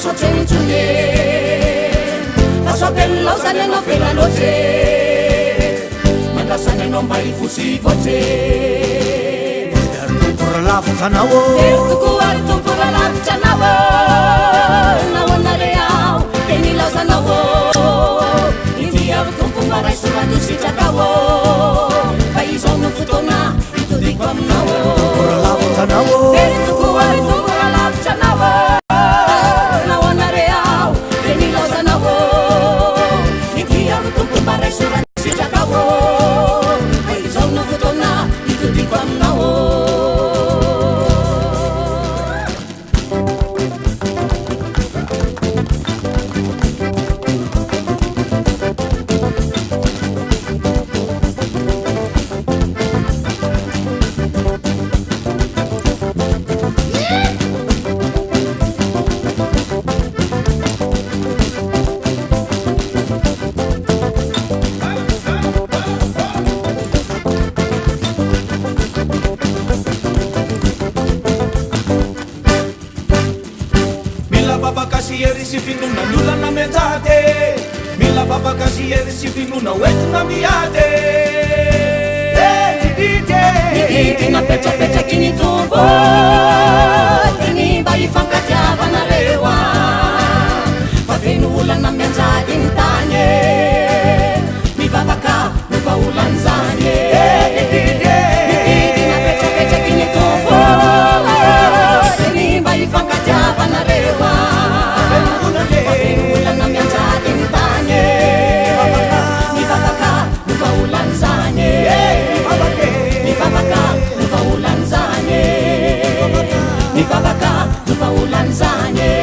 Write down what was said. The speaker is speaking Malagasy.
so tsentsone fa so bello zany anao vera loatre mandasany anao mba hifotsy voatre Tokora lavitra anao tokoa ary tompora lavitra anao nao anare ao de nilazanao ity ary tompo mba raisorado sitrakao fa izao no fotoana hitodiko aminao Tokora lavitra anao tokoa ary tompora lavitra anao nao anare ao de nilazanao ity ary tompo mba raisorado sitrakao fa izao no fotoana hitodiko aminao Si finuna lula na metate Mila papa kasieri si finuna wet na miate Niditi na pecha kini tumbo Tini bayi fankatiava na rewa Fafenu ulan na mianza intanye Mi vavaka nuva ulan zanye Niditi na pecha kini tumbo Tini bayi fankatiava na rewa Ni vavaka, nuva ulan zanye